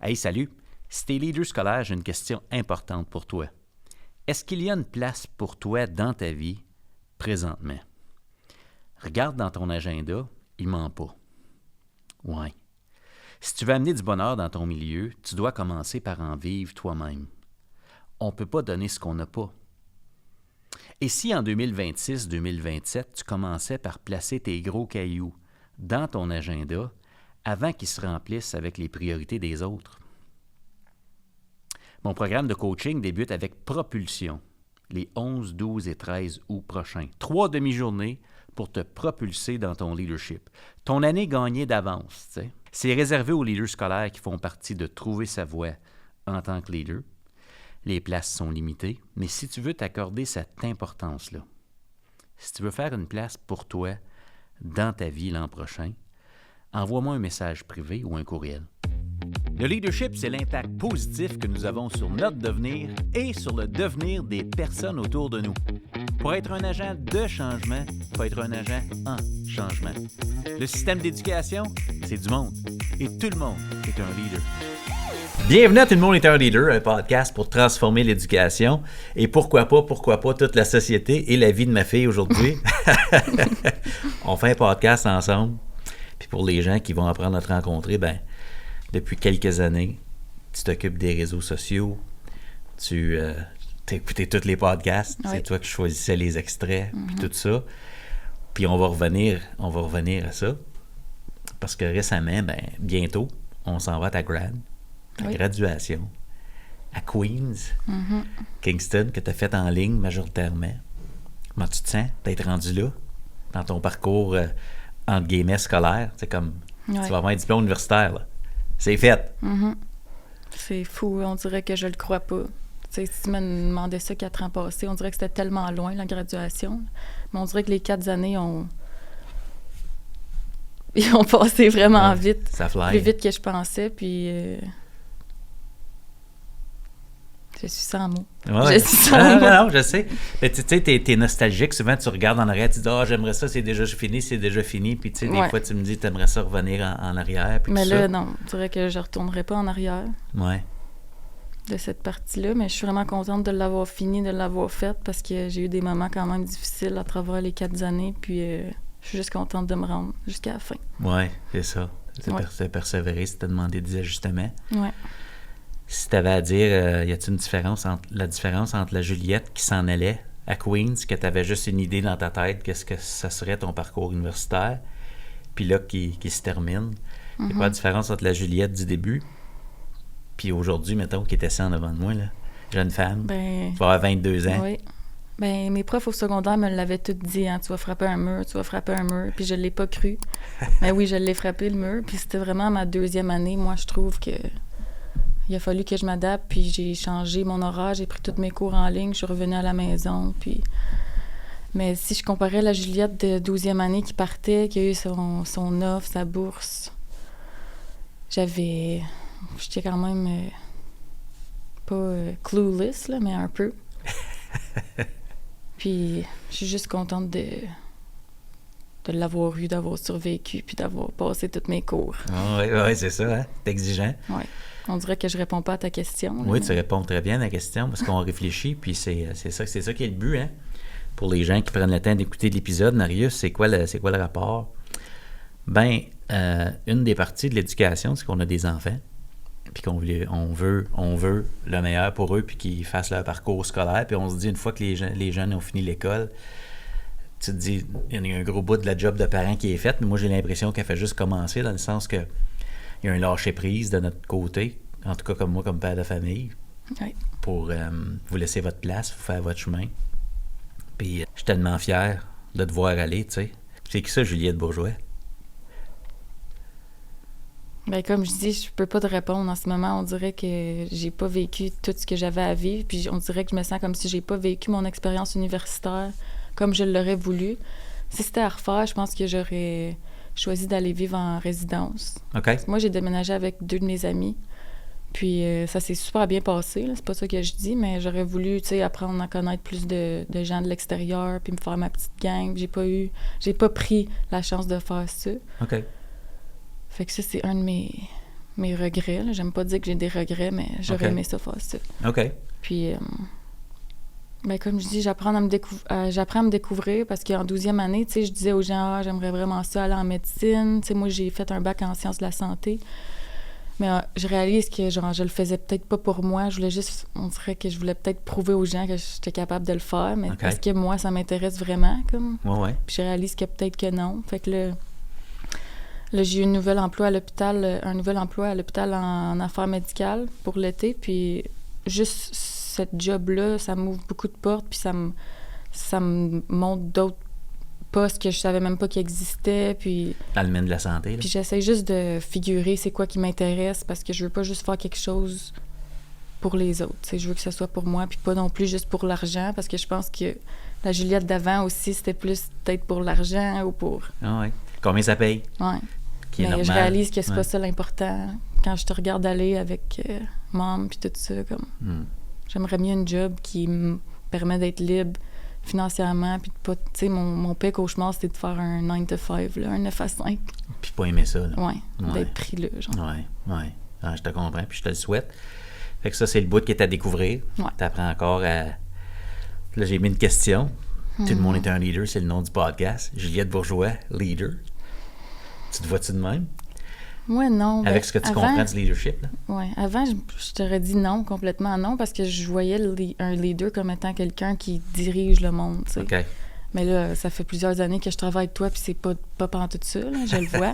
Hey, salut! Si t'es leader scolaire, j'ai une question importante pour toi. Est-ce qu'il y a une place pour toi dans ta vie présentement? Regarde dans ton agenda, il ment pas. Ouais. Si tu veux amener du bonheur dans ton milieu, tu dois commencer par en vivre toi-même. On ne peut pas donner ce qu'on n'a pas. Et si en 2026-2027, tu commençais par placer tes gros cailloux dans ton agenda avant qu'ils se remplissent avec les priorités des autres? Mon programme de coaching débute avec Propulsion, les 11, 12 et 13 août prochains. 3 demi-journées pour te propulser dans ton leadership. Ton année gagnée d'avance, tu sais. C'est réservé aux leaders scolaires qui font partie de trouver sa voie en tant que leader. Les places sont limitées, mais si tu veux t'accorder cette importance-là, si tu veux faire une place pour toi dans ta vie l'an prochain, envoie-moi un message privé ou un courriel. Le leadership, c'est l'impact positif que nous avons sur notre devenir et sur le devenir des personnes autour de nous. Pour être un agent de changement, il faut être un agent en changement. Le système d'éducation, c'est du monde. Et tout le monde est un leader. Bienvenue à Tout le monde est un leader, un podcast pour transformer l'éducation. Et pourquoi pas toute la société et la vie de ma fille aujourd'hui. On fait un podcast ensemble. Puis pour les gens qui vont apprendre à te rencontrer, depuis quelques années, tu t'occupes des réseaux sociaux, tu as écouté tous les podcasts, oui. C'est toi qui choisissais les extraits, puis tout ça. Puis on va revenir à ça. Parce que récemment, bientôt, on s'en va à ta graduation, à Queens, Kingston, que tu as fait en ligne majoritairement. Comment tu te sens d'être rendu là, dans ton parcours, entre guillemets, scolaire? C'est comme, tu vas avoir un diplôme universitaire, là. C'est fait. C'est fou, on dirait que je le crois pas. Tu sais, si tu me demandais ça 4 ans passés, on dirait que c'était tellement loin, la graduation. Mais on dirait que les 4 années ils ont passé vraiment vite. Ça fly. Plus vite que je pensais, puis je suis sans mots. Ouais. Je suis sans mots. Non, je sais. Mais tu sais, t'es nostalgique. Souvent, tu regardes en arrière, tu dis « Ah, j'aimerais ça, c'est déjà fini. » Puis tu sais, des fois, tu me dis « T'aimerais ça revenir en arrière. » Mais là, non. On dirait que je retournerai pas en arrière. Ouais. De cette partie-là, mais je suis vraiment contente de l'avoir fini, de l'avoir faite, parce que j'ai eu des moments quand même difficiles à travers les 4 années, puis je suis juste contente de me rendre jusqu'à la fin. Oui, c'est ça. C'est persévérer, c'est te demander des ajustements. Oui. Si tu avais à dire, y a-t-il une différence entre la Juliette qui s'en allait à Queens, que tu avais juste une idée dans ta tête, qu'est-ce que ça serait ton parcours universitaire, puis là, qui se termine? C'est quoi la différence entre la Juliette du début puis aujourd'hui, mettons, qui est assise en avant de moi, là, jeune femme, tu vas avoir 22 ans. Oui. Mes profs au secondaire me l'avaient tout dit, hein, tu vas frapper un mur, puis je l'ai pas cru. Mais oui, je l'ai frappé, le mur, puis c'était vraiment ma 2e année. Moi, je trouve que il a fallu que je m'adapte, puis j'ai changé mon horaire, j'ai pris tous mes cours en ligne, je suis revenue à la maison, puis... Mais si je comparais la Juliette de 12e année qui partait, qui a eu son offre, sa bourse, j'étais quand même pas clueless, là, mais un peu. Puis je suis juste contente de l'avoir eu, d'avoir survécu, puis d'avoir passé tous mes cours. Oui, c'est ça, hein? C'est exigeant. Oui. On dirait que je réponds pas à ta question. Là, oui, tu réponds très bien à la question, parce qu'on réfléchit, puis c'est ça qui est le but, hein? Pour les gens qui prennent le temps d'écouter l'épisode, Marius, c'est quoi le rapport? Une des parties de l'éducation, c'est qu'on a des enfants, puis qu'on veut le meilleur pour eux, puis qu'ils fassent leur parcours scolaire, puis on se dit, une fois que les jeunes ont fini l'école, tu te dis, il y a un gros bout de la job de parent qui est faite, mais moi, j'ai l'impression qu'elle fait juste commencer, dans le sens que il y a un lâcher-prise de notre côté, en tout cas comme moi, comme père de famille, pour vous laisser votre place, vous faire votre chemin. Puis je suis tellement fier de te voir aller, tu sais. C'est qui ça, Juliette Bourgeois? Comme je dis, je peux pas te répondre en ce moment. On dirait que j'ai pas vécu tout ce que j'avais à vivre, puis on dirait que je me sens comme si j'ai pas vécu mon expérience universitaire comme je l'aurais voulu. Si c'était à refaire, je pense que j'aurais choisi d'aller vivre en résidence. OK. Moi, j'ai déménagé avec 2 de mes amis, puis ça s'est super bien passé, là. C'est pas ça que je dis, mais j'aurais voulu, tu sais, apprendre à connaître plus de gens de l'extérieur, puis me faire ma petite gang. J'ai pas pris la chance de faire ça. OK. Fait que ça, c'est un de mes regrets. Là. J'aime pas dire que j'ai des regrets, mais j'aurais aimé ça faire ça. OK. Puis, comme je dis, j'apprends à me découvrir parce qu'en 12e année, tu sais, je disais aux gens, j'aimerais vraiment ça aller en médecine. Tu sais, moi, j'ai fait un bac en sciences de la santé. Mais je réalise que, genre, je le faisais peut-être pas pour moi. On dirait que je voulais peut-être prouver aux gens que j'étais capable de le faire, mais parce que moi, ça m'intéresse vraiment, comme. Ouais. Puis je réalise que peut-être que non. Fait que là, j'ai eu un nouvel emploi à l'hôpital en affaires médicales pour l'été. Puis juste cette job-là, ça m'ouvre beaucoup de portes, puis ça me montre d'autres postes que je savais même pas qu'ils existaient, puis... Dans le domaine de la santé, là. Puis j'essaie juste de figurer c'est quoi qui m'intéresse, parce que je veux pas juste faire quelque chose pour les autres. T'sais, je veux que ce soit pour moi, puis pas non plus juste pour l'argent, parce que je pense que la Juliette d'avant aussi, c'était plus peut-être pour l'argent ou pour... Ah ouais. Combien ça paye? Ouais. Qui est mais normal. je réalise que c'est pas ça l'important. Quand je te regarde aller avec Mom, puis tout ça, comme... J'aimerais mieux une job qui me permet d'être libre financièrement, puis de pas, tu sais, mon pire cauchemar, c'était de faire un 9 to 5, là, un 9 à 5. Puis pas aimer ça, là. Ouais, d'être pris là, genre. Ouais. Ah, je te comprends, puis je te le souhaite. Fait que ça, c'est le bout qui est à découvrir. Ouais. T'apprends encore à... Là, j'ai mis une question. Tout le monde est un leader, c'est le nom du podcast. Juliette Bourgeois, leader. Tu te vois-tu de même? Ouais, non. Avec ce que tu comprends du leadership, là? Ouais. Avant, je t'aurais dit non, complètement non, parce que je voyais un leader comme étant quelqu'un qui dirige le monde, tu sais. OK. Mais là, ça fait plusieurs années que je travaille avec toi, puis c'est pas pantoute ça, là, je le vois.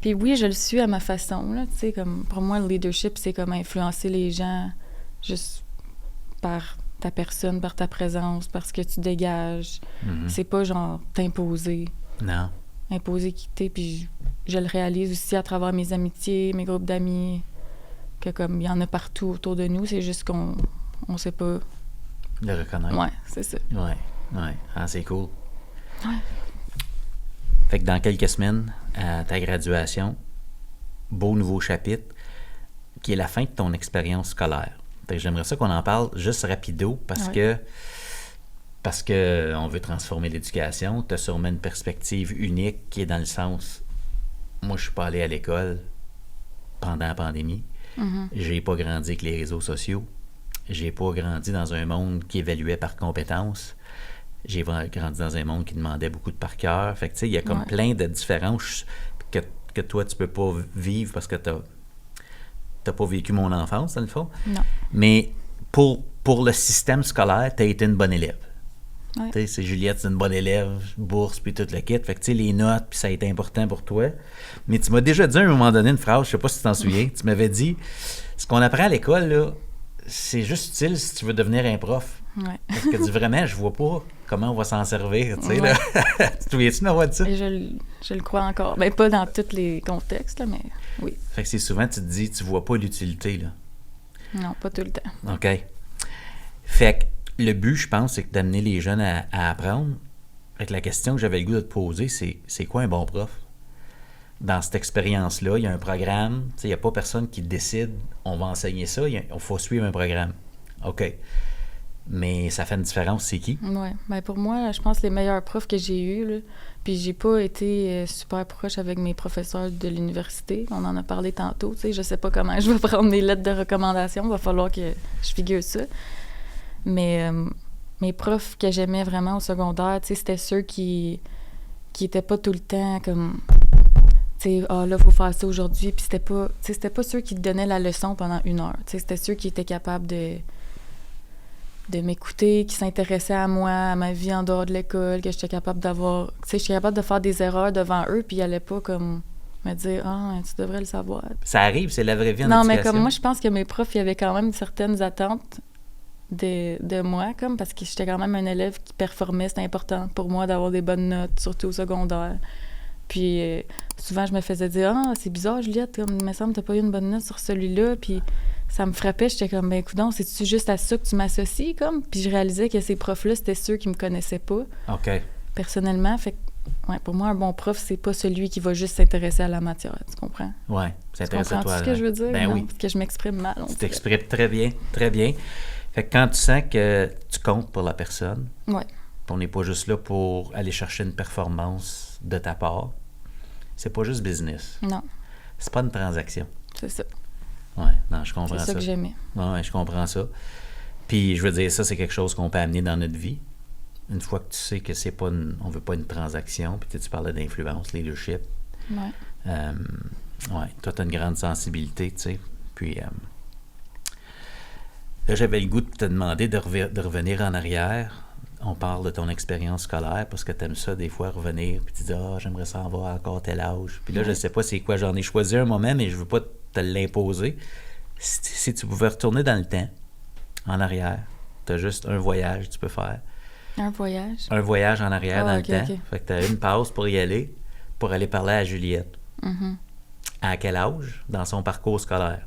Puis oui, je le suis à ma façon, là, tu sais, comme pour moi, le leadership, c'est comme influencer les gens juste par ta personne, par ta présence, par ce que tu dégages. C'est pas genre t'imposer. Non. Imposer qui t'es, puis je le réalise aussi à travers mes amitiés, mes groupes d'amis, que comme il y en a partout autour de nous, c'est juste qu'on sait pas... Le reconnaître. Ouais, c'est ça. Ouais. Ah, c'est cool. Ouais. Fait que dans quelques semaines, à ta graduation, beau nouveau chapitre, qui est la fin de ton expérience scolaire. Fait que j'aimerais ça qu'on en parle juste rapido, parce que on veut transformer l'éducation. Tu as sûrement une perspective unique qui est dans le sens, moi, je suis pas allé à l'école pendant la pandémie. J'ai pas grandi avec les réseaux sociaux. J'ai pas grandi dans un monde qui évaluait par compétences. J'ai grandi dans un monde qui demandait beaucoup de par cœur. Fait que, tu sais, il y a comme plein de différences que toi, tu peux pas vivre parce que t'as pas vécu mon enfance, dans le fond. Non. Mais pour le système scolaire, t'as été une bonne élève. Ouais. Tu sais, c'est Juliette, c'est une bonne élève, bourse, puis tout le kit. Fait que, tu sais, les notes, puis ça a été important pour toi. Mais tu m'as déjà dit à un moment donné une phrase, je sais pas si tu t'en souviens, tu m'avais dit, ce qu'on apprend à l'école, là, c'est juste utile si tu veux devenir un prof. Ouais. Parce que vraiment, je vois pas comment on va s'en servir, tu sais, là. Tu te souviens-tu d'avoir dit ça? Et je le crois encore. Ben, pas dans tous les contextes, là, mais oui. Fait que c'est souvent, tu te dis, tu vois pas l'utilité, là. Non, pas tout le temps. OK. Fait que le but, je pense, c'est d'amener les jeunes à apprendre. Fait que la question que j'avais le goût de te poser, c'est quoi un bon prof? Dans cette expérience-là, il y a un programme. Il n'y a pas personne qui décide, on va enseigner ça, il faut suivre un programme. OK. Mais ça fait une différence, c'est qui? Oui. Ben pour moi, je pense que les meilleurs profs que j'ai eus, là, puis j'ai pas été super proche avec mes professeurs de l'université. On en a parlé tantôt. Je sais pas comment je vais prendre mes lettres de recommandation. Il va falloir que je figure ça. Mais mes profs que j'aimais vraiment au secondaire, c'était ceux qui étaient pas tout le temps comme... là, il faut faire ça aujourd'hui. Puis c'était pas ceux qui te donnaient la leçon pendant 1 heure. C'était ceux qui étaient capables de m'écouter, qui s'intéressaient à moi, à ma vie en dehors de l'école, que j'étais capable d'avoir... Tu sais, je suis capable de faire des erreurs devant eux, puis ils n'allaient pas comme me dire « Ah, tu devrais le savoir. » Ça arrive, c'est la vraie vie en éducation. éducation. Non, mais comme moi, je pense que mes profs, il y avait quand même certaines attentes de moi, comme parce que j'étais quand même un élève qui performait. C'était important pour moi d'avoir des bonnes notes, surtout au secondaire. Puis souvent, je me faisais dire « Ah, c'est bizarre, Juliette, il me semble que t'as pas eu une bonne note sur celui-là. » Puis ça me frappait, j'étais comme « Ben, coudonc, c'est-tu juste à ça que tu m'associes, comme? » Puis je réalisais que ces profs-là, c'était ceux qui me connaissaient pas. OK. Personnellement, fait que, ouais, pour moi, un bon prof, c'est pas celui qui va juste s'intéresser à la matière, tu comprends? Oui, c'est intéressant à toi. Tu comprends ce que je veux dire? Ben non? oui. Parce que je m'exprime mal. Tu t'exprimes très bien, très bien. Fait que quand tu sens que tu comptes pour la personne, ouais. On n'est pas juste là pour aller chercher une performance de ta part. C'est pas juste business. Non. C'est pas une transaction. c'est ça. Ouais, non, je comprends ça. C'est ça que j'aimais. Ouais, je comprends ça. Puis, je veux dire, ça, c'est quelque chose qu'on peut amener dans notre vie. Une fois que tu sais que c'est pas on veut pas une transaction, puis tu parlais d'influence, leadership. Ouais. Ouais, toi, tu as une grande sensibilité, tu sais. Puis, là, j'avais le goût de te demander de revenir en arrière. On parle de ton expérience scolaire parce que tu aimes ça, des fois, revenir, puis tu dis « Ah, j'aimerais ça avoir encore tel âge. » Puis là, je sais pas c'est quoi, j'en ai choisi un moment, mais je veux pas te l'imposer. Si tu pouvais retourner dans le temps, en arrière, tu as juste un voyage que tu peux faire. Un voyage? Un voyage en arrière dans le temps. Okay. Fait que tu as une pause pour y aller, pour aller parler à Juliette. Mm-hmm. À quel âge, dans son parcours scolaire?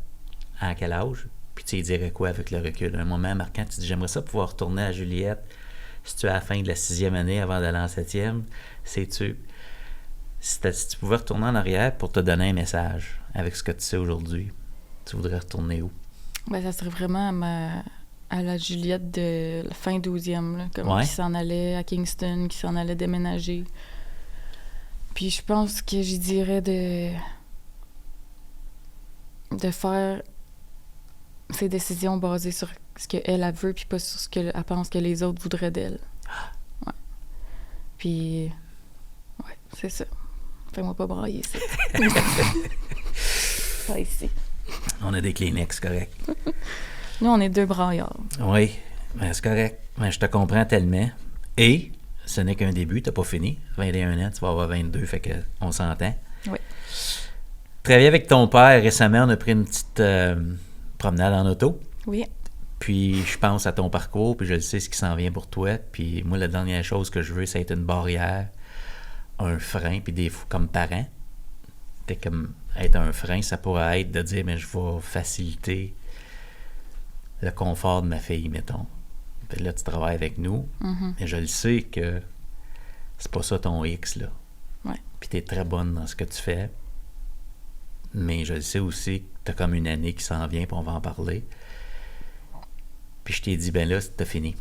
À quel âge? Puis tu lui dirais quoi avec le recul? Un moment marquant, tu dis, j'aimerais ça pouvoir retourner à Juliette. Si tu es à la fin de la 6e année avant d'aller en 7e, sais-tu? Si tu pouvais retourner en arrière pour te donner un message avec ce que tu sais aujourd'hui, tu voudrais retourner où? Ben, ça serait vraiment à la Juliette de la fin 12e, là, comme qui s'en allait à Kingston, qui s'en allait déménager. Puis je pense que j'y dirais de faire ses décisions basées sur ce qu'elle veut, puis pas sur ce qu'elle pense que les autres voudraient d'elle. Ouais. Puis, ouais, c'est ça. Fais-moi pas brailler, ça. Pas ici. On a des Kleenex, correct. Nous, on est 2 braillards. Oui, ben, c'est correct. Ben, je te comprends tellement. Et ce n'est qu'un début, t'as pas fini. 21 ans, tu vas avoir 22, fait qu'on s'entend. Oui. Travailler avec ton père, récemment, on a pris une petite promenade en auto. Oui. Puis je pense à ton parcours, puis je sais ce qui s'en vient pour toi. Puis moi, la dernière chose que je veux, c'est être une barrière, un frein, puis des fois, comme parent, t'es comme être un frein, ça pourrait être de dire, mais je vais faciliter le confort de ma fille, mettons. Puis là, tu travailles avec nous, mais je le sais que c'est pas ça ton X, là. Ouais. Puis t'es très bonne dans ce que tu fais. Mais je le sais aussi que t'as comme une année qui s'en vient, puis on va en parler. Puis je t'ai dit, ben là, t'as fini.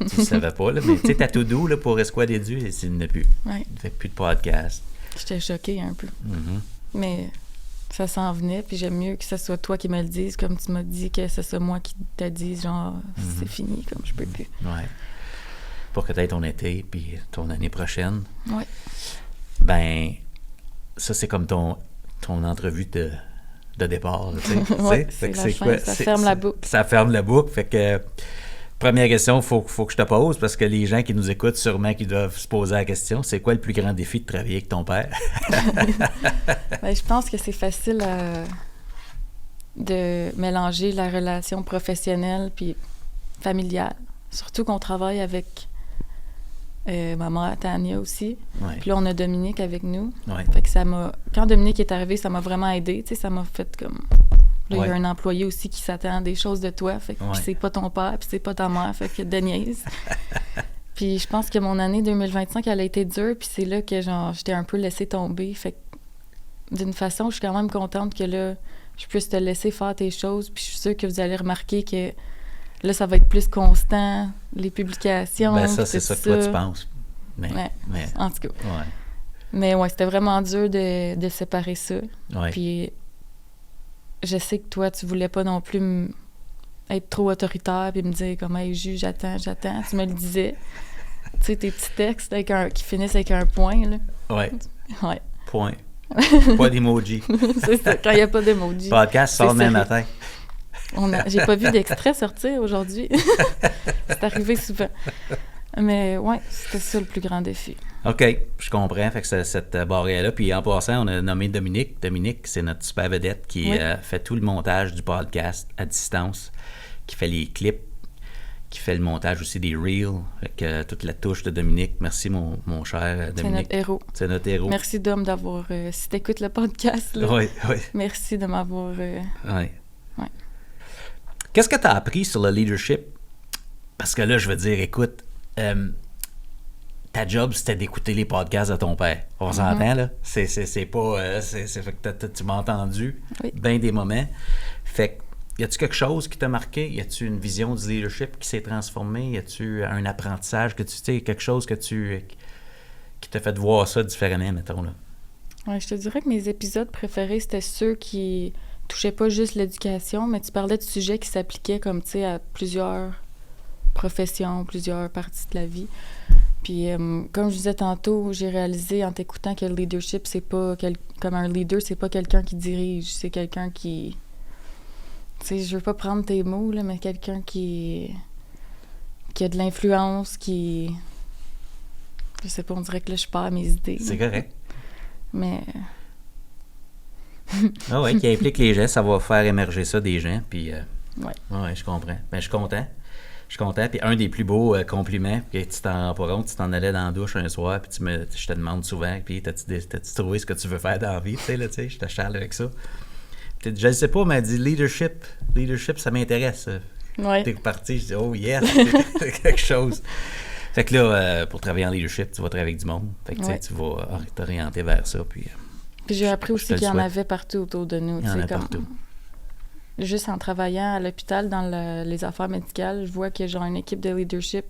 Tu le savais pas, là, mais tu sais, t'as tout doux là, pour Esquad Édu, et il n'y en a plus. Ouais. Il ne fait plus de podcast. J'étais choquée un peu. Mais ça s'en venait, puis j'aime mieux que ce soit toi qui me le dise, comme tu m'as dit, que ce soit moi qui te dise, genre, c'est fini, comme je peux plus. Ouais. Pour que tu aies ton été, puis ton année prochaine. Ouais. Ben, ça, c'est comme ton entrevue de départ, tu sais. Ouais, c'est la fin, ça ferme la boucle. Ça ferme la boucle, fait que... Première question, faut que je te pose, parce que les gens qui nous écoutent, sûrement qui doivent se poser la question, c'est quoi le plus grand défi de travailler avec ton père? Ben, je pense que c'est facile de mélanger la relation professionnelle puis familiale. Surtout qu'on travaille avec maman Tania aussi. Ouais. Puis là, on a Dominique avec nous. Ouais. Fait que ça m'a... Quand Dominique est arrivé, ça m'a vraiment aidé. Tu sais, ça m'a fait comme... Là, il y a un employé aussi qui s'attend à des choses de toi. Fait que puis c'est pas ton père, puis c'est pas ta mère. Fait que de niaise. Puis je pense que mon année 2025, elle a été dure. Puis c'est là que genre j'étais un peu laissée tomber. Fait que d'une façon, je suis quand même contente que là, je puisse te laisser faire tes choses. Puis je suis sûre que vous allez remarquer que là, ça va être plus constant, les publications. Ben ça, c'est ça que toi, tu penses. Mais en tout cas. Ouais. Mais ouais, c'était vraiment dur de séparer ça. Ouais. Puis je sais que toi, tu voulais pas non plus être trop autoritaire puis me dire comme « Hey, juge, j'attends. » Tu me le disais. Tu sais, tes petits textes qui finissent avec un point, là. Ouais. Ouais. Point. Pas d'emoji. C'est ça, quand il n'y a pas d'emoji. Podcast sort demain matin. J'ai pas vu d'extrait sortir aujourd'hui. C'est arrivé souvent. Mais ouais, c'était ça le plus grand défi. OK, je comprends. Fait que c'est cette barrière-là. Puis en passant, on a nommé Dominique. Dominique, c'est notre super vedette qui fait tout le montage du podcast à distance, qui fait les clips, qui fait le montage aussi des reels. Fait que toute la touche de Dominique. Merci, mon cher Dominique. C'est notre héros. C'est notre héros. Merci, Dom, d'avoir... si t'écoutes le podcast, là, oui. merci de m'avoir... Oui. Qu'est-ce que tu as appris sur le leadership? Parce que là, je veux dire, écoute... ta job, c'était d'écouter les podcasts de ton père. On s'entend, là? C'est pas... fait que tu m'as entendu bien des moments. Fait que, y a-tu quelque chose qui t'a marqué? Y a-tu une vision du leadership qui s'est transformée? Y a-tu un apprentissage que tu sais, quelque chose qui t'a fait voir ça différemment, mettons, là? Ouais, je te dirais que mes épisodes préférés, c'était ceux qui touchait pas juste l'éducation, mais tu parlais de sujets qui s'appliquaient comme, tu sais, à plusieurs professions, plusieurs parties de la vie. Puis, comme je disais tantôt, j'ai réalisé en t'écoutant que le leadership, c'est pas... Comme un leader, c'est pas quelqu'un qui dirige, c'est quelqu'un qui... Tu sais, je veux pas prendre tes mots, là, mais quelqu'un qui a de l'influence, qui... Je sais pas, on dirait que là, je perds mes idées. C'est correct. Mais... Ah ouais, qui implique les gens, ça va faire émerger ça des gens, puis... Ouais. Ouais, je comprends. Ben, je suis content. Je suis content. Puis un des plus beaux compliments, que tu t'en rends pas compte, tu t'en allais dans la douche un soir, puis je te demande souvent, puis t'as-tu trouvé ce que tu veux faire dans la vie, tu sais, je te charle avec ça. Puis, je ne sais pas, mais elle dit leadership, ça m'intéresse. Ouais. T'es parti, je dis, oh yes, c'est quelque chose. Fait que là, pour travailler en leadership, tu vas travailler avec du monde. Fait que tu vas t'orienter vers ça, puis j'ai appris aussi qu'il y en avait partout autour de nous. Il y en a partout. Juste en travaillant à l'hôpital dans les affaires médicales, je vois qu'il y a genre une équipe de leadership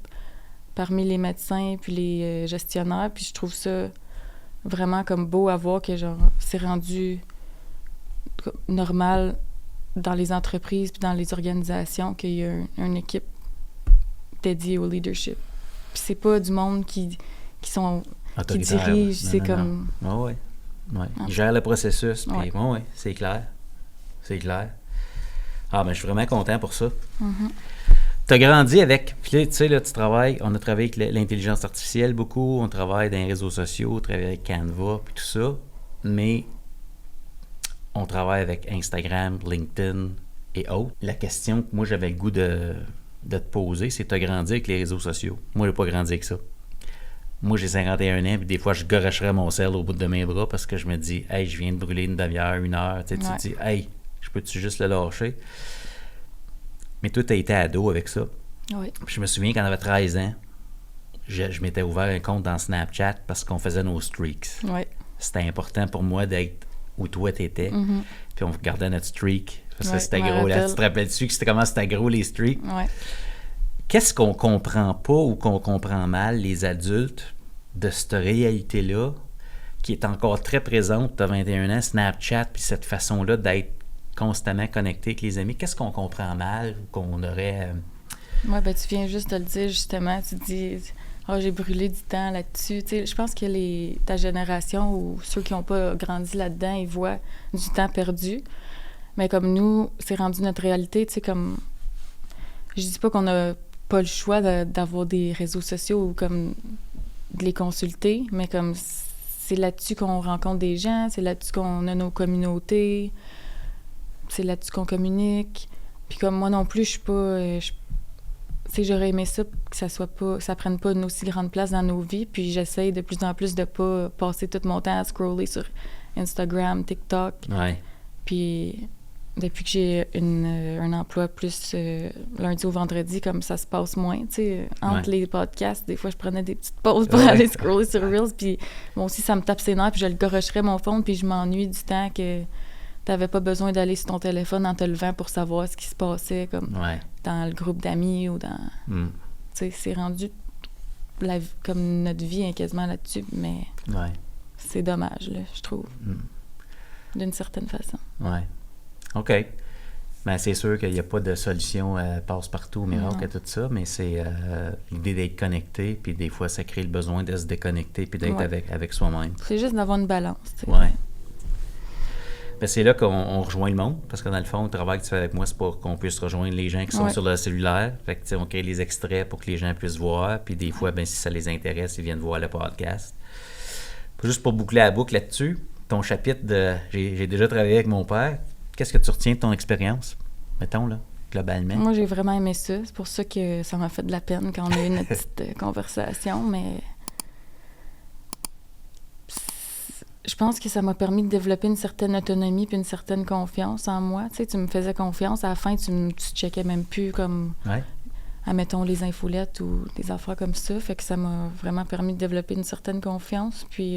parmi les médecins puis les gestionnaires, puis je trouve ça vraiment comme beau à voir que genre c'est rendu normal dans les entreprises puis dans les organisations qu'il y a une équipe dédiée au leadership. Puis c'est pas du monde qui dirige, c'est comme... Ouais. Ils gèrent le processus, puis ouais, c'est clair. C'est clair. Ah, ben je suis vraiment content pour ça. Mm-hmm. Tu as grandi avec... Puis là, tu sais, là, on a travaillé avec l'intelligence artificielle beaucoup, on travaille dans les réseaux sociaux, on travaille avec Canva, puis tout ça, mais on travaille avec Instagram, LinkedIn et autres. La question que moi, j'avais le goût de te poser, c'est tu as grandi avec les réseaux sociaux. Moi, je n'ai pas grandi avec ça. Moi, j'ai 51 ans, puis des fois, je garocherais mon sel au bout de mes bras parce que je me dis, hey, je viens de brûler une demi-heure, 1 heure. Tu te dis, hey, je peux-tu juste le lâcher? Mais toi, tu as été ado avec ça. Oui. Puis je me souviens quand on avait 13 ans, je m'étais ouvert un compte dans Snapchat parce qu'on faisait nos streaks. Oui. C'était important pour moi d'être où toi t'étais. Mm-hmm. Puis on regardait notre streak. Parce que Ouais, c'était gros. Là, tu te rappelles-tu que c'était comment c'était gros les streaks? Oui. Qu'est-ce qu'on comprend pas ou qu'on comprend mal, les adultes, de cette réalité-là, qui est encore très présente, tu as 21 ans, Snapchat, puis cette façon-là d'être constamment connecté avec les amis? Qu'est-ce qu'on comprend mal ou qu'on aurait... Oui, ben tu viens juste de le dire, justement. Tu dis, j'ai brûlé du temps là-dessus. Tu sais, je pense que ta génération ou ceux qui n'ont pas grandi là-dedans, ils voient du temps perdu. Mais comme nous, c'est rendu notre réalité. Tu sais, comme... Je dis pas qu'on n'a pas le choix d'avoir des réseaux sociaux ou comme de les consulter, mais comme c'est là-dessus qu'on rencontre des gens, c'est là-dessus qu'on a nos communautés, c'est là-dessus qu'on communique. Puis comme moi non plus, je suis pas... tu sais, j'aurais aimé ça que ça prenne pas une aussi grande place dans nos vies, puis j'essaye de plus en plus de pas passer tout mon temps à scroller sur Instagram, TikTok. Ouais. Puis depuis que j'ai un emploi plus lundi au vendredi, comme ça se passe moins, tu sais, entre les podcasts, des fois, je prenais des petites pauses pour aller scroller sur Reels, puis moi aussi, ça me tape ses nerfs, puis je le garocherais mon phone, puis je m'ennuie du temps que t'avais pas besoin d'aller sur ton téléphone en te levant pour savoir ce qui se passait, comme dans le groupe d'amis ou dans... Tu sais, c'est rendu comme notre vie est quasiment là-dessus, mais c'est dommage, là, je trouve, d'une certaine façon. Ouais. OK. Ben, c'est sûr qu'il n'y a pas de solution passe-partout au miracle à tout ça, mais c'est l'idée d'être connecté, puis des fois, ça crée le besoin de se déconnecter puis d'être avec soi-même. C'est juste d'avoir une balance, tu sais. Ouais. Ben, c'est là qu'on rejoint le monde, parce que dans le fond, le travail que tu fais avec moi, c'est pour qu'on puisse rejoindre les gens qui sont sur le cellulaire. Fait que, on crée les extraits pour que les gens puissent voir, puis des fois, ben, si ça les intéresse, ils viennent voir le podcast. Juste pour boucler la boucle là-dessus, ton chapitre de « J'ai déjà travaillé avec mon père », qu'est-ce que tu retiens de ton expérience, mettons, là, globalement? Moi, j'ai vraiment aimé ça. C'est pour ça que ça m'a fait de la peine quand on a eu notre petite conversation, mais je pense que ça m'a permis de développer une certaine autonomie puis une certaine confiance en moi. Tu sais, tu me faisais confiance. À la fin, tu checkais même plus comme, admettons, les infolettes ou des affaires comme ça. Fait que ça m'a vraiment permis de développer une certaine confiance. Puis,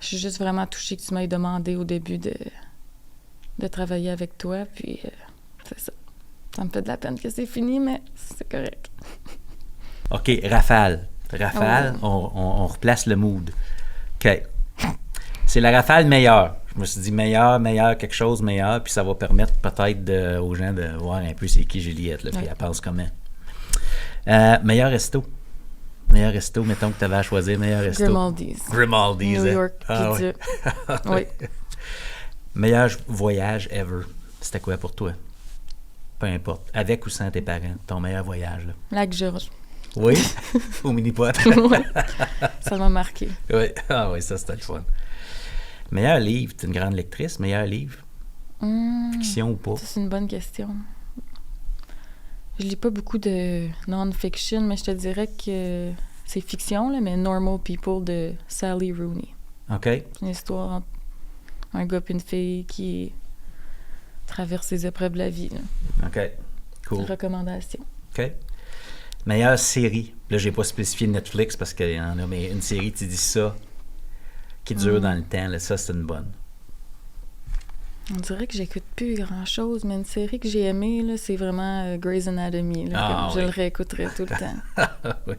je suis juste vraiment touchée que tu m'aies demandé au début de travailler avec toi. Puis, c'est ça. Ça me fait de la peine que c'est fini, mais c'est correct. OK, rafale. Rafale, on replace le mood. OK. C'est la rafale meilleure. Je me suis dit meilleur, quelque chose meilleur, puis ça va permettre peut-être aux gens de voir un peu c'est qui Juliette, là, puis elle pense comment. Meilleur resto. Meilleur resto, mettons que tu avais à choisir meilleur resto. Grimaldi's. New York pizza. Ouais. Oui. Meilleur voyage ever. C'était quoi pour toi? Peu importe. Avec ou sans tes parents, ton meilleur voyage. Là. Lac-Georges. Oui? Au mini-pot. Ça m'a marqué. Oui. Ah oui, ça c'était le fun. Meilleur livre, tu es une grande lectrice. Meilleur livre? Fiction ou pas? Ça, c'est une bonne question. Je lis pas beaucoup de non-fiction, mais je te dirais que c'est fiction, là, mais Normal People de Sally Rooney. OK. C'est une histoire entre un gars et une fille qui traverse les épreuves de la vie. Là. OK. Cool. Recommandation. OK. Meilleure série. Là, j'ai pas spécifié Netflix parce qu'il y en a, mais une série, tu dis ça, qui dure dans le temps, là, ça, c'est une bonne. On dirait que j'écoute plus grand-chose, mais une série que j'ai aimée, là, c'est vraiment Grey's Anatomy. Là, je le réécouterai tout le temps. Oui.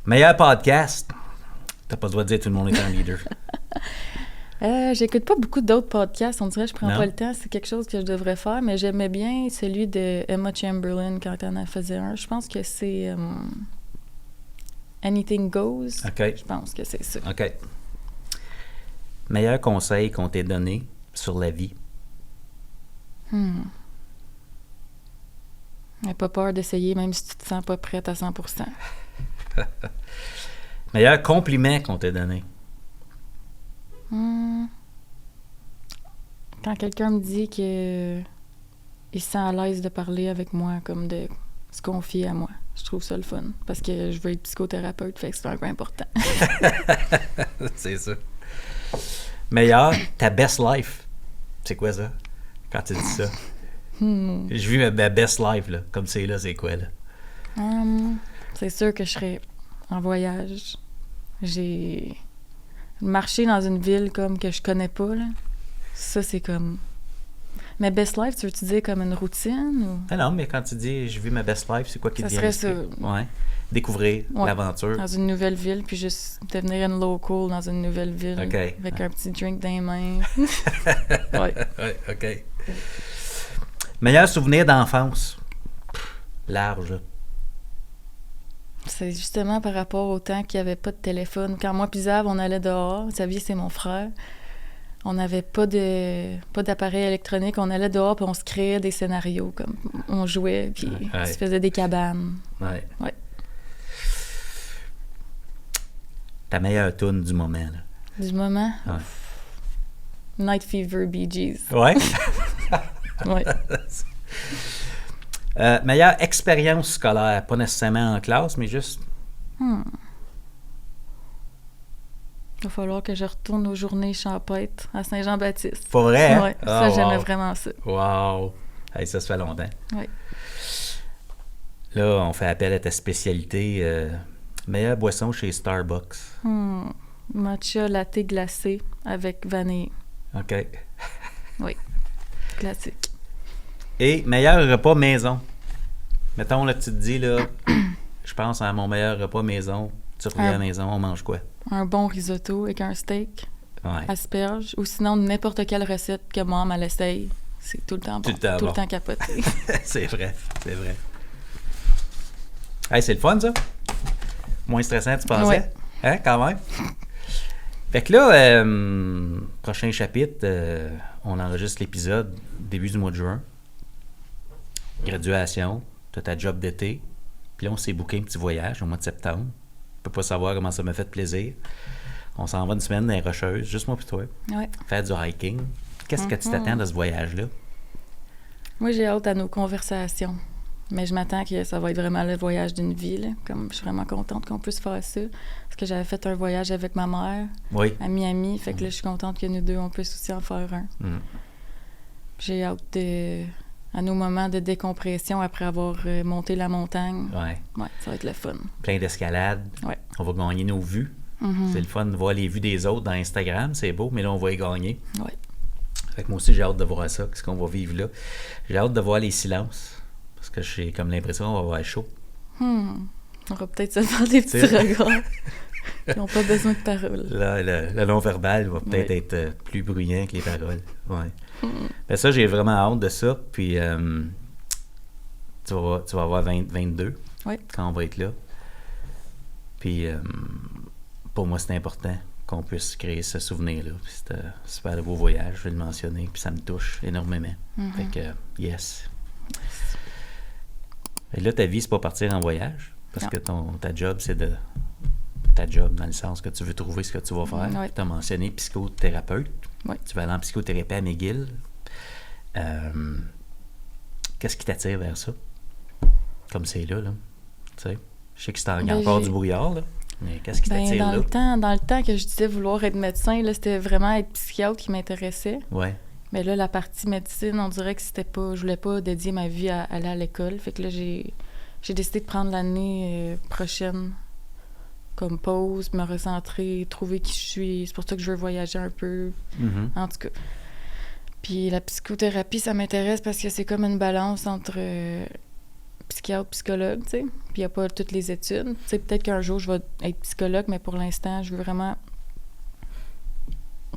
Meilleur podcast. T'as pas le droit de dire tout le monde est un leader. J'écoute pas beaucoup d'autres podcasts. On dirait que je prends Non. pas le temps. C'est quelque chose que je devrais faire, mais j'aimais bien celui de Emma Chamberlain quand elle en faisait un. Je pense que c'est Anything Goes. OK. Je pense que c'est ça. OK. Meilleur conseil qu'on t'ait donné sur la vie. N'aie pas peur d'essayer, même si tu te sens pas prête à 100%. Meilleur compliment qu'on t'ait donné. Quand quelqu'un me dit que il se sent à l'aise de parler avec moi, comme de se confier à moi, je trouve ça le fun. Parce que je veux être psychothérapeute, fait que c'est un peu important. C'est ça. Meilleur, ta best life. C'est quoi ça? Quand tu dis ça? Je vis ma best life, là. Comme c'est là, c'est quoi, là? C'est sûr que je serais en voyage. J'ai marché dans une ville comme que je connais pas, là. Ça, c'est comme... Mais best life, tu veux-tu dire comme une routine? Ou... Ah non, mais quand tu dis je vis ma best life, c'est quoi qui te vient? Ça serait ça. Ouais. Découvrir l'aventure. Dans une nouvelle ville, puis juste devenir une local dans une nouvelle ville. OK. Avec un petit drink dans les mains. Ouais. Ouais, OK. Meilleur souvenir d'enfance? Large. C'est justement par rapport au temps qu'il n'y avait pas de téléphone. Quand moi et Zav, on allait dehors, Xavier, c'est mon frère, on n'avait pas d'appareil électronique. On allait dehors, puis on se créait des scénarios. Comme on jouait, puis on se faisait des cabanes. Ouais. Ouais. Ta meilleure tune du moment, là? Du moment? Ouais. Night Fever, Bee Gees. Ouais? Ouais. Meilleure expérience scolaire, pas nécessairement en classe, mais juste... Il va falloir que je retourne aux journées champêtres à Saint-Jean-Baptiste. Pas vrai, hein? Ouais, ça, j'aimais vraiment ça. Wow! Hey, ça se fait longtemps. Oui. Là, on fait appel à ta spécialité. Meilleure boisson chez Starbucks. Matcha latte glacé avec vanille. OK. Oui, classique. Et meilleur repas maison. Mettons, là, tu te dis, là, je pense à mon meilleur repas maison. Tu reviens à la maison, on mange quoi? Un bon risotto avec un steak, Ouais. asperges, ou sinon n'importe quelle recette que maman elle essaye. C'est tout le temps bon. Tout le temps capoté. C'est vrai, c'est vrai. Hey, c'est le fun, ça? Moins stressant, tu pensais? Ouais. Hein, quand même? Fait que là, prochain chapitre, on enregistre l'épisode début du mois de juin. Graduation, t'as ta job d'été. Puis là, on s'est booké un petit voyage au mois de septembre. Je peux pas savoir comment ça m'a fait plaisir. On s'en va une semaine dans les Rocheuses, juste moi et toi. Ouais. Faire du hiking. Qu'est-ce que tu t'attends de ce voyage-là? Moi, j'ai hâte à nos conversations. Mais je m'attends que ça va être vraiment le voyage d'une vie. Là. Comme je suis vraiment contente qu'on puisse faire ça. Parce que j'avais fait un voyage avec ma mère à Miami. Fait que là, je suis contente que nous deux, on puisse aussi en faire un. J'ai hâte à nos moments de décompression après avoir monté la montagne. Ouais, ça va être le fun. Plein d'escalades. Ouais. On va gagner nos vues. C'est le fun de voir les vues des autres dans Instagram. C'est beau, mais là, on va y gagner. Ouais. Fait que moi aussi, j'ai hâte de voir ça. Qu'est-ce qu'on va vivre là? J'ai hâte de voir les silences. Parce que j'ai comme l'impression qu'on va avoir chaud. On va peut-être se faire des petits regards. Ils n'ont pas besoin de paroles. Là, le non-verbal va peut-être être plus bruyant que les paroles. Ouais. Ben ça, j'ai vraiment hâte de ça. Puis, tu vas avoir 22 quand on va être là. Puis, pour moi, c'est important qu'on puisse créer ce souvenir-là. Puis c'est un super beau voyage, je vais le mentionner. Puis ça me touche énormément. Fait que, yes. Et là, ta vie, c'est pas partir en voyage. Parce que ta job, c'est de... Ta job, dans le sens que tu veux trouver ce que tu vas faire. Tu as mentionné psychothérapeute. Tu vas aller en psychothérapie à McGill. Qu'est-ce qui t'attire vers ça? Comme c'est là. Tu sais, je sais que c'est encore du brouillard, là. Mais qu'est-ce qui t'attire là? Dans le temps que je disais vouloir être médecin, là, c'était vraiment être psychiatre qui m'intéressait. Ouais. Mais là, la partie médecine, on dirait que c'était pas... Je voulais pas dédier ma vie à aller à l'école. Fait que là, j'ai décidé de prendre l'année prochaine comme pause, me recentrer, trouver qui je suis. C'est pour ça que je veux voyager un peu, en tout cas. Puis la psychothérapie, ça m'intéresse parce que c'est comme une balance entre psychiatre, psychologue, tu sais. Puis il n'y a pas toutes les études. Tu sais, peut-être qu'un jour, je vais être psychologue, mais pour l'instant, je veux vraiment...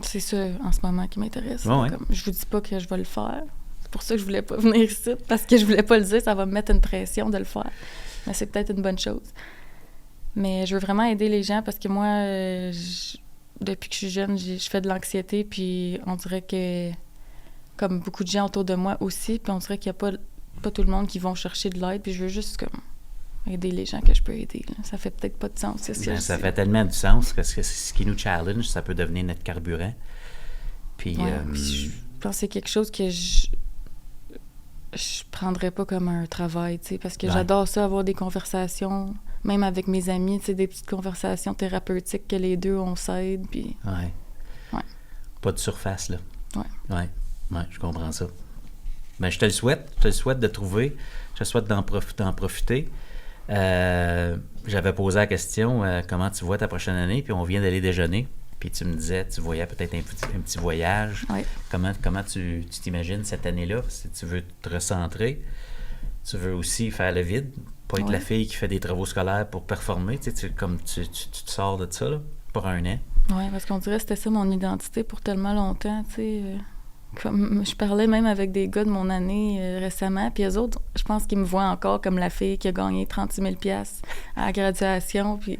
C'est ça, en ce moment, qui m'intéresse. Comme, je vous dis pas que je vais le faire. C'est pour ça que je voulais pas venir ici, parce que je voulais pas le dire. Ça va me mettre une pression de le faire. Mais c'est peut-être une bonne chose. Mais je veux vraiment aider les gens parce que moi, depuis que je suis jeune, je fais de l'anxiété, puis on dirait que, comme beaucoup de gens autour de moi aussi, puis on dirait qu'il n'y a pas tout le monde qui vont chercher de l'aide, puis je veux juste comme aider les gens que je peux aider. Là. Ça fait peut-être pas de sens. Ça fait tellement du sens parce que c'est ce qui nous challenge, ça peut devenir notre carburant. Puis, puis je pense que c'est quelque chose que je prendrais pas comme un travail, tu sais, parce que j'adore ça, avoir des conversations, même avec mes amis, tu sais, des petites conversations thérapeutiques que les deux, on s'aide, puis... Ouais. Pas de surface, là. Ouais, je comprends ça. Ben, je te le souhaite de trouver, je te souhaite d'en profiter. J'avais posé la question, comment tu vois ta prochaine année, puis on vient d'aller déjeuner. Puis tu me disais, tu voyais peut-être un petit voyage. Oui. Comment tu t'imagines cette année-là? Si tu veux te recentrer, tu veux aussi faire le vide, pas être la fille qui fait des travaux scolaires pour performer. Tu sais, tu te sors de ça, là, pour un an. Oui, parce qu'on dirait que c'était ça mon identité pour tellement longtemps, tu sais. Comme je parlais même avec des gars de mon année récemment, puis eux autres, je pense qu'ils me voient encore comme la fille qui a gagné 36 000 $ à la graduation. Puis,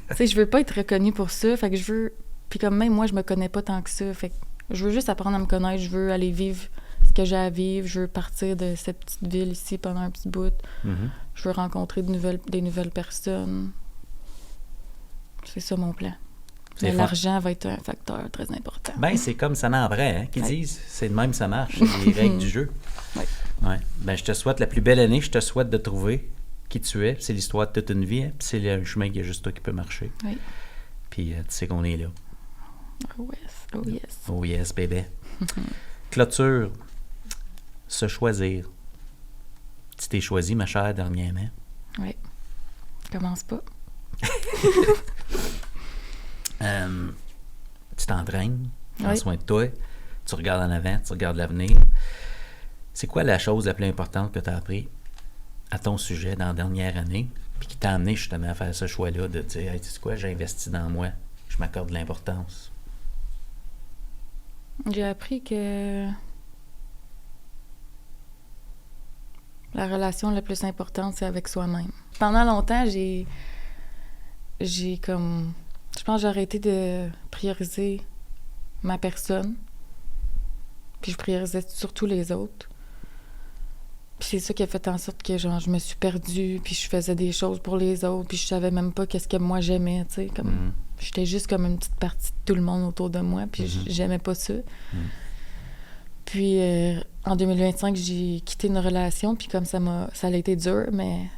tu sais, je veux pas être reconnue pour ça, fait que je veux... Puis comme même moi, je me connais pas tant que ça. Fait que je veux juste apprendre à me connaître. Je veux aller vivre ce que j'ai à vivre. Je veux partir de cette petite ville ici pendant un petit bout. Je veux rencontrer des nouvelles personnes. C'est ça mon plan. Mais l'argent va être un facteur très important. Ben c'est comme ça n'en vrai, hein, qu'ils disent. C'est de même ça marche. C'est les règles du jeu. Ben je te souhaite la plus belle année. Je te souhaite de trouver qui tu es. C'est l'histoire de toute une vie. Hein, puis c'est un chemin qu'il y a juste toi qui peut marcher. Puis tu sais qu'on est là. Oh yes, oh yes. Oh yes, bébé. Clôture. Se choisir. Tu t'es choisi, ma chère, dernièrement. Oui. Commence pas. Tu t'entraînes, prends soin de toi, tu regardes en avant, tu regardes l'avenir. C'est quoi la chose la plus importante que tu as appris à ton sujet dans la dernière année, puis qui t'a amené justement à faire ce choix-là de dire, hey, tu sais quoi, j'ai investi dans moi, je m'accorde de l'importance? J'ai appris que la relation la plus importante, c'est avec soi-même. Pendant longtemps, j'ai comme... Je pense que j'ai arrêté de prioriser ma personne. Puis je priorisais surtout les autres. Puis c'est ça qui a fait en sorte que genre, je me suis perdue, puis je faisais des choses pour les autres, puis je savais même pas qu'est-ce que moi j'aimais, tu sais. Comme... J'étais juste comme une petite partie de tout le monde autour de moi, puis j'aimais pas ça. Puis en 2025, j'ai quitté une relation, puis comme ça a été dur, mais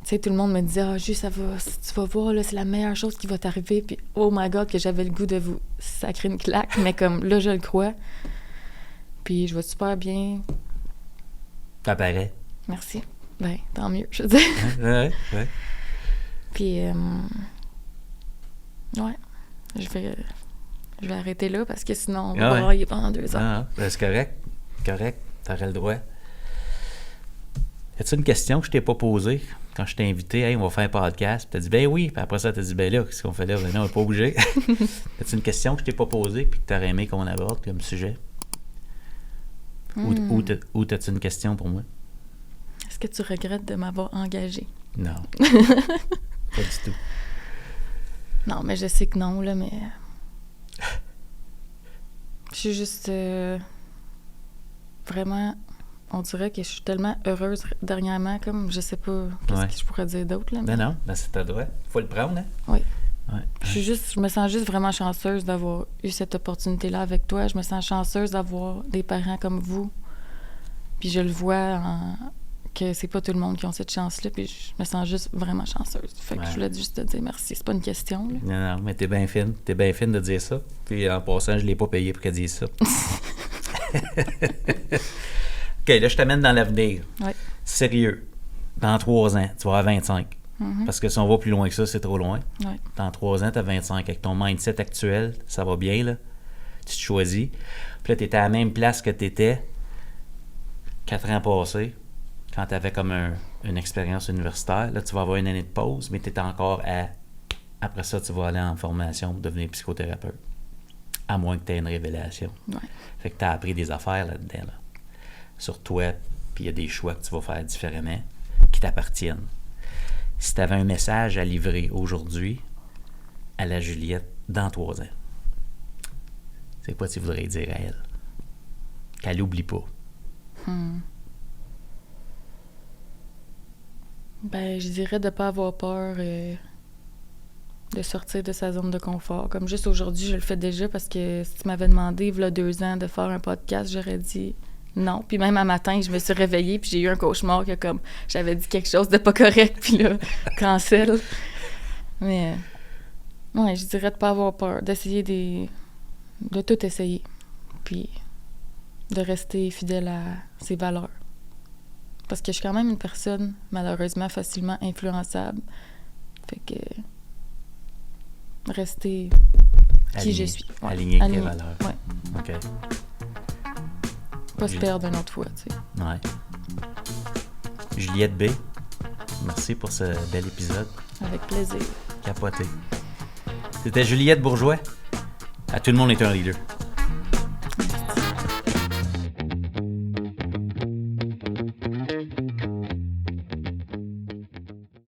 tu sais, tout le monde me disait « Ah, juste, ça va, tu vas voir, là, c'est la meilleure chose qui va t'arriver. » Puis oh my God, que j'avais le goût de vous sacrer une claque, mais comme là, je le crois. Puis je vais super bien. Ça paraît. Merci. Ben, tant mieux, je veux dire. Ouais. Puis, je vais arrêter là parce que sinon, on va brailler pendant 2 heures. Ben, c'est correct. T'aurais le droit. Y a-t-il une question que je t'ai pas posée quand je t'ai invité? Hey, on va faire un podcast. Puis t'as dit, ben oui. Puis après ça, t'as dit, ben là, qu'est-ce qu'on fait là? Ben non, on n'est pas obligé. Y a-t-il une question que je t'ai pas posée puis que t'aurais aimé qu'on aborde comme sujet? Ou t'as-tu une question pour moi? Est-ce que tu regrettes de m'avoir engagée? Non. Pas du tout. Non, mais je sais que non, là, mais... Je suis juste... Vraiment... On dirait que je suis tellement heureuse dernièrement, comme je sais pas qu'est-ce que je pourrais dire d'autre, là. Mais... Non, c'est ta droit. Faut le prendre, hein? Oui. Ouais. Je me sens juste vraiment chanceuse d'avoir eu cette opportunité-là avec toi. Je me sens chanceuse d'avoir des parents comme vous. Puis je le vois que c'est pas tout le monde qui a cette chance-là. Puis je me sens juste vraiment chanceuse. Fait que je voulais juste te dire merci. C'est pas une question, là. Non, mais t'es bien fine. T'es bien fine de dire ça. Puis en passant, je l'ai pas payé pour qu'elle dise ça. OK, là, je t'amène dans l'avenir. Oui. Sérieux. Dans 3 ans, tu vas avoir 25. Mm-hmm. Parce que si on va plus loin que ça, c'est trop loin. Oui. Dans 3 ans, tu as 25. Avec ton mindset actuel, ça va bien, là. Tu te choisis. Puis là, tu étais à la même place que tu étais 4 ans passés, quand tu avais comme une expérience universitaire. Là, tu vas avoir une année de pause, mais tu es encore à... Après ça, tu vas aller en formation pour devenir psychothérapeute. À moins que tu aies une révélation. Ouais. Fait que tu as appris des affaires là-dedans, là. Sur toi, puis il y a des choix que tu vas faire différemment qui t'appartiennent. Si tu avais un message à livrer aujourd'hui à la Juliette dans 3 ans, c'est quoi tu voudrais dire à elle? Qu'elle n'oublie pas. Ben, je dirais de ne pas avoir peur de sortir de sa zone de confort. Comme juste aujourd'hui, je le fais déjà parce que si tu m'avais demandé, il y a 2 ans, de faire un podcast, j'aurais dit non. Puis même un matin, je me suis réveillée puis j'ai eu un cauchemar que comme j'avais dit quelque chose de pas correct puis là, cancel. Mais ouais, je dirais de pas avoir peur, d'essayer de tout essayer. Puis de rester fidèle à ses valeurs. Parce que je suis quand même une personne, malheureusement, facilement influençable. Fait que rester qui je suis. Ouais. Aligner tes valeurs. Ouais. OK. Pas se perdre une autre fois, tu sais. Ouais. Juliette B, merci pour ce bel épisode. Avec plaisir. Capoté. C'était Juliette Bourgeois. À tout le monde est un leader.